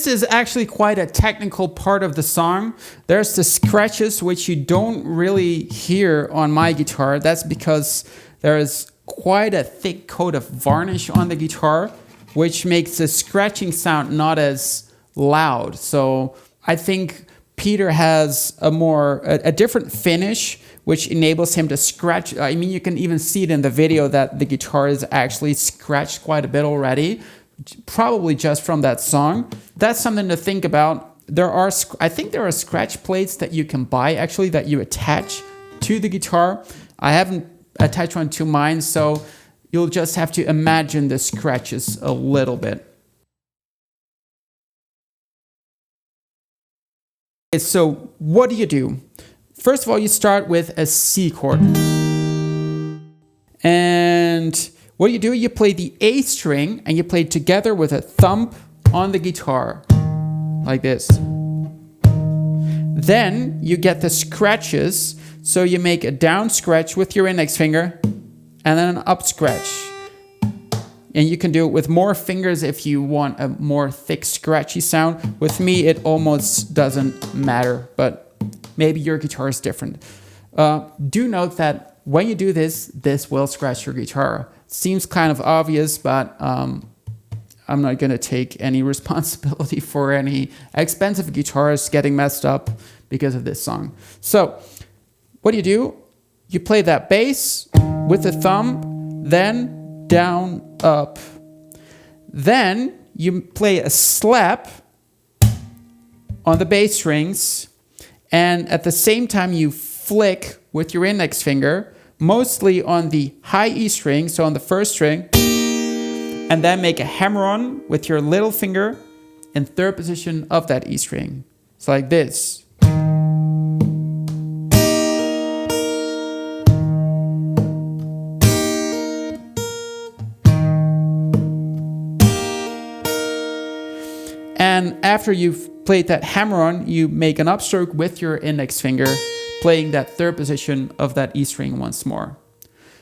this is actually quite a technical part of the song. There's the scratches, which you don't really hear on my guitar. That's because there is quite a thick coat of varnish on the guitar, which makes the scratching sound not as loud. So I think Peter has a different finish, which enables him to scratch. I mean, you can even see it in the video that the guitar is actually scratched quite a bit already, probably just from that song. That's something to think about. I think there are scratch plates that you can buy actually that you attach to the guitar. I haven't attached one to mine, so you'll just have to imagine the scratches a little bit. So what do? First of all, you start with a C chord. And what do? You play the A string and you play it together with a thumb on the guitar, like this. Then you get the scratches, so you make a down scratch with your index finger and then an up scratch. And you can do it with more fingers if you want a more thick, scratchy sound. With me, it almost doesn't matter, but maybe your guitar is different. Do note that when you do this, this will scratch your guitar. Seems kind of obvious, but I'm not going to take any responsibility for any expensive guitars getting messed up because of this song. So what do? You play that bass with the thumb, then down, up. Then you play a slap on the bass strings, and at the same time you flick with your index finger, mostly on the high E string, so on the first string, and then make a hammer-on with your little finger in third position of that E string. It's like this. And after you've played that hammer-on, you make an upstroke with your index finger, playing that third position of that E string once more.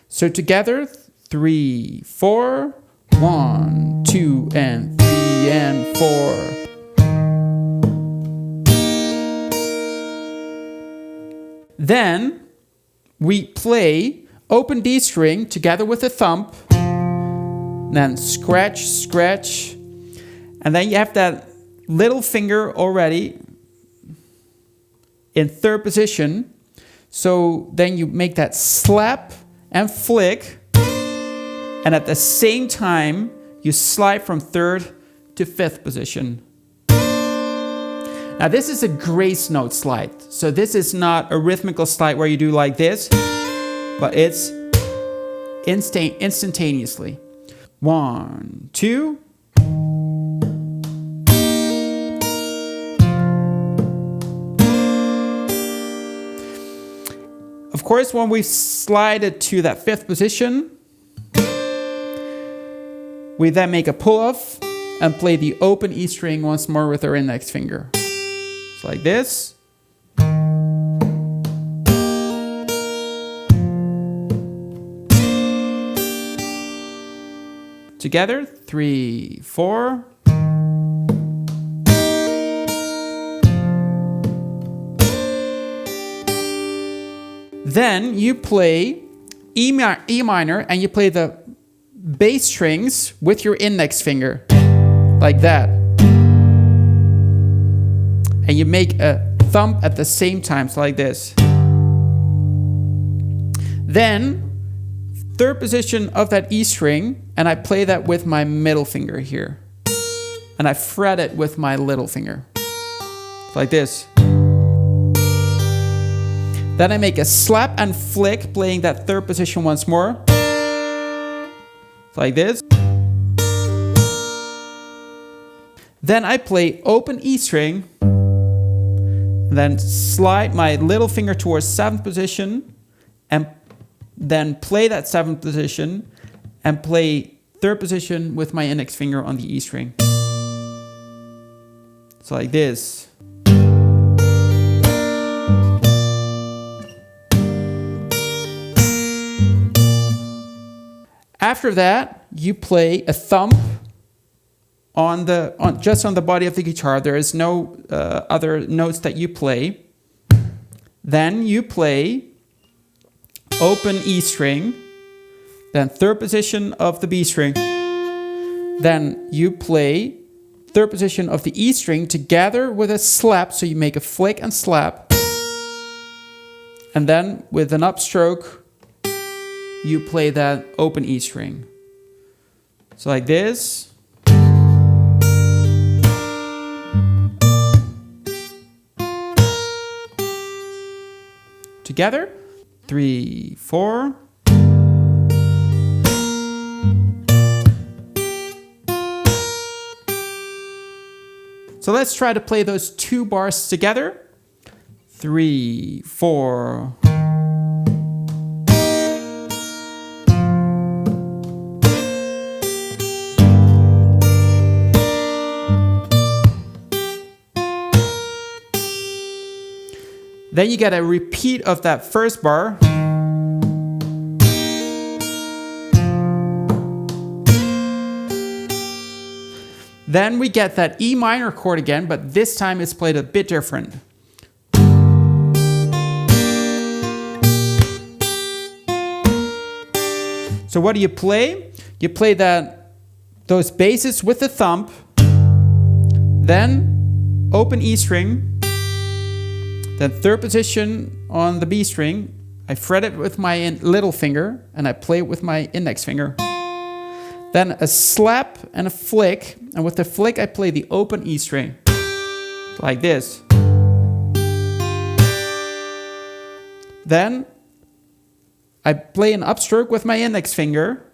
So together, 3, 4, 1, 2, and 3, and 4. Then we play open D string together with a thumb, then scratch, scratch, and then you have that little finger already in third position. So then you make that slap and flick, and at the same time you slide from third to fifth position. Now this is a grace note slide. So this is not a rhythmical slide where you do like this, but it's instantaneously. 1, 2. Of course, when we slide it to that fifth position, we then make a pull-off and play the open E string once more with our index finger. It's like this. Together, 3, 4. Then you play E minor and you play the bass strings with your index finger, like that. And you make a thumb at the same time, so like this. Then, third position of that E string, and I play that with my middle finger here. And I fret it with my little finger, like this. Then I make a slap and flick, playing that third position once more. Like this. Then I play open E string, then slide my little finger towards seventh position, and then play that seventh position, and play third position with my index finger on the E string. So like this. After that, you play a thumb just on the body of the guitar. There is no other notes that you play. Then you play open E string, then third position of the B string. Then you play third position of the E string together with a slap, so you make a flick and slap. And then with an upstroke, you play that open E string. So like this. Together, 3, 4. So let's try to play those 2 bars together. 3, 4. Then you get a repeat of that first bar. Then we get that E minor chord again, but this time it's played a bit different. So what do you play? You play those basses with the thumb, then open E string, then third position on the B string. I fret it with my little finger and I play it with my index finger. Then a slap and a flick, and with the flick I play the open E string, like this. Then I play an upstroke with my index finger,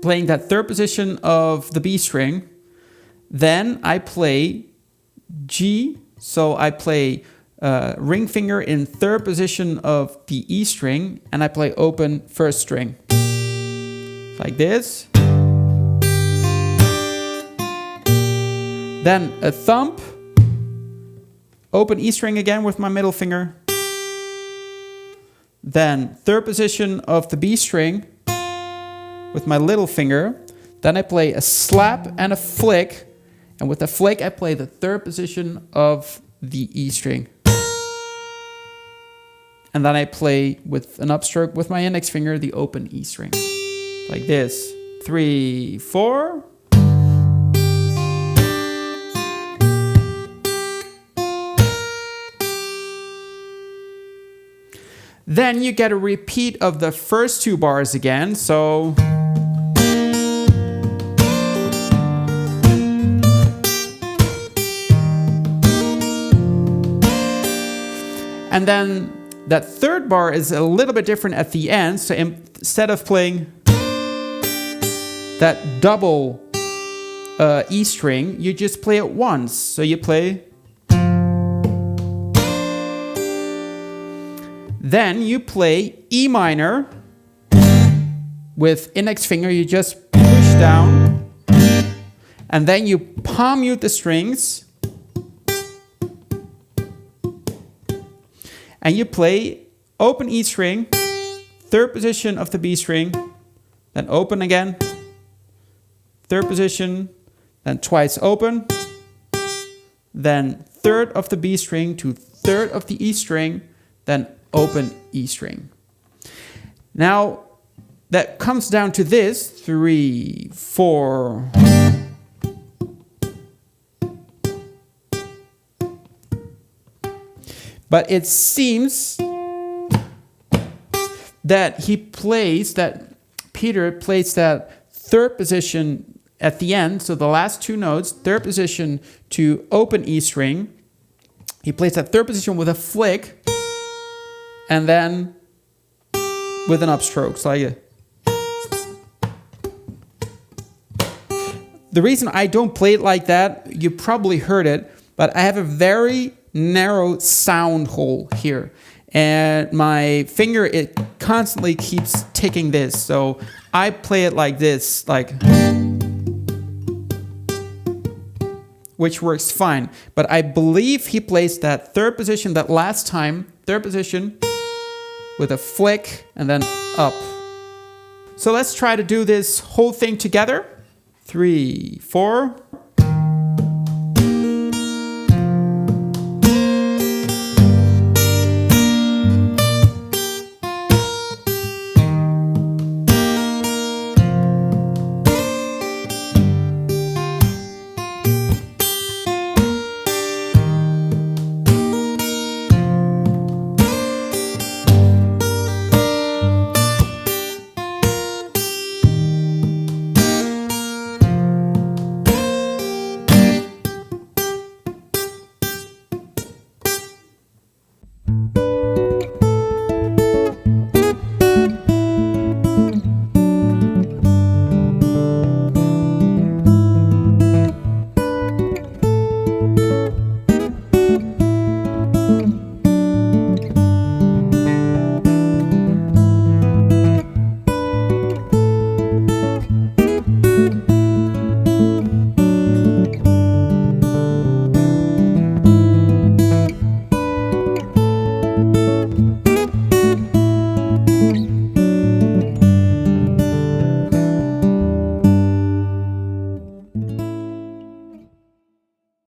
playing that third position of the B string. Then I play G, so I play ring finger in third position of the E string, and I play open first string. Like this. Then a thumb, open E string again with my middle finger. Then third position of the B string with my little finger. Then I play a slap and a flick, and with the flick I play the third position of the E string. And then I play with an upstroke with my index finger the open E string. Like this. 3, 4. Then you get a repeat of the first 2 bars again. So and then that third bar is a little bit different at the end. So instead of playing that double E string, you just play it once. So you play. Then you play E minor with index finger. You just push down, and then you palm mute the strings, and you play open E string, third position of the B string, then open again, third position, then twice open, then third of the B string to third of the E string, then open E string. Now that comes down to this 3, 4. But it seems that Peter plays that third position at the end, so the last 2 notes, third position to open E string. He plays that third position with a flick, and then with an upstroke. So the reason I don't play it like that, you probably heard it, but I have a very narrow sound hole here, and my finger, it constantly keeps ticking this. So I play it like this, which works fine. But I believe he plays that third position, that last time, third position, with a flick and then up. So let's try to do this whole thing together. 3, 4.